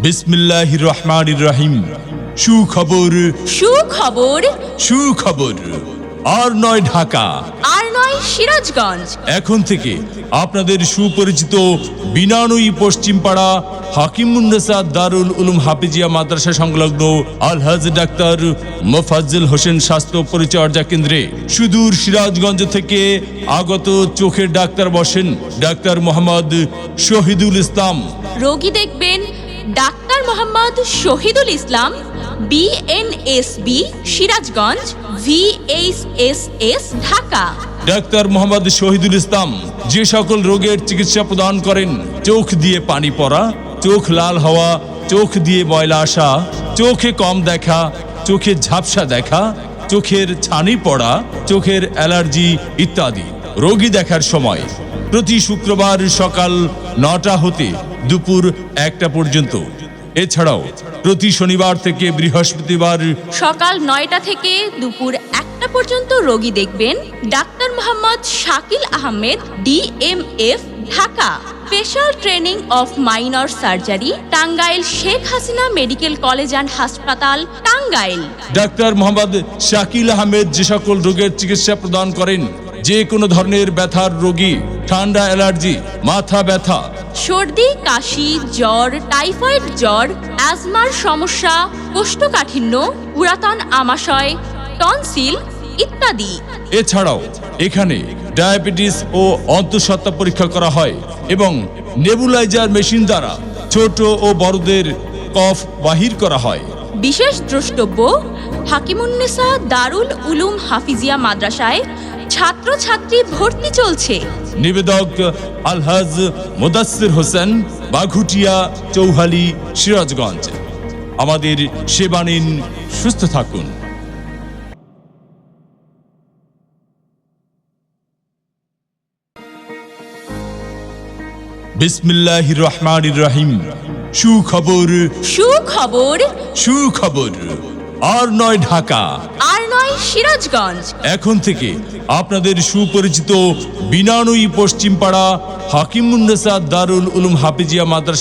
বিসমিল্লাহির রহমানির রহিম। সুখবর সুখবর। সুখবর। আর নয় ঢাকা, আর নয় সিরাজগঞ্জ। এখন থেকে আপনাদের সুপরিচিত বিনানুই পশ্চিমপাড়া হাকিমুন্নেসা দারুল উলুম হাফিজিয়া মাদ্রাসা সংলগ্ন আলহাজ ডাক্তার মোফাজ্জল হোসেন স্বাস্থ্য পরিচর্যা কেন্দ্রে সুদূর সিরাজগঞ্জ থেকে আগত চোখের ডাক্তার বসেন ডাক্তার মোহাম্মদ শহীদুল ইসলাম। রোগী দেখবেন doctor Mohammad Shahidul Islam, BNSB Sirajganj, VHSS Dhaka. Doctor Mohammad Shahidul Islam যে সকল রোগের চিকিৎসা প্রদান করেন, চোখ দিয়ে পানি পড়া, চোখ লাল হওয়া, চোখ দিয়ে ময়লা আসা, চোখে কম দেখা, চোখে ঝাপসা দেখা, চোখের ছানি পড়া, চোখের অ্যালার্জি ইত্যাদি। রোগী দেখার সময় প্রতি শুক্রবার সকাল 9টা হতে দুপুর 1টা পর্যন্ত। এছাড়াও প্রতি শনিবার থেকে বৃহস্পতিবার সকাল 9টা থেকে দুপুর 1টা পর্যন্ত রোগী দেখবেন doctor Mohammad Shakil Ahmed, DMF Dhaka. Special training of minor surgery, Tangail Sheikh Hasina medical college and হাসপাতাল, টাঙ্গাইল। ডাক্তার মোহাম্মদ শাকিল আহমেদ যে সকল রোগের চিকিৎসা প্রদান করেন, যে কোনো ধরনের ব্যথার রোগী, ঠান্ডা, অ্যালার্জি, মাথা ব্যথা, সর্দি, কাশি, জ্বর, টাইফয়েড জ্বর, অ্যাজমার সমস্যা, কোষ্ঠকাঠিন্য, পুরাতন আমাশয়, টনসিল ইত্যাদি। এছাড়াও এখানে ডায়াবেটিস ও অন্তঃসত্ত্বা পরীক্ষা করা হয় এবং নেবুলাইজার মেশিন দ্বারা ছোট ও বড়দের কফ বাহির করা হয়। বিশেষ দ্রষ্টব্য, হাকিমুন্নেসা দারুল উলুম হাফিজিয়া মাদ্রাসায় ছাত্রছাত্রী ভর্তি চলছে। নিবেদক আলহাজ মুদাসসির হোসেন, বাঘুটিয়া, চৌহালি, সিরাজগঞ্জ। আমাদের সেবা নিন, সুস্থ থাকুন। বিসমিল্লাহির রহমানির রহিম। সুখবর সুখবর। সুখবর। আর নয় ঢাকা, আর নয় সিরাজগঞ্জ। এখন থেকে আপনাদের সুপরিচিত বিনানুই পশ্চিমপাড়া হাকিমুন্নেসা দারুল উলুম হাফিজিয়া মাদ্রাসা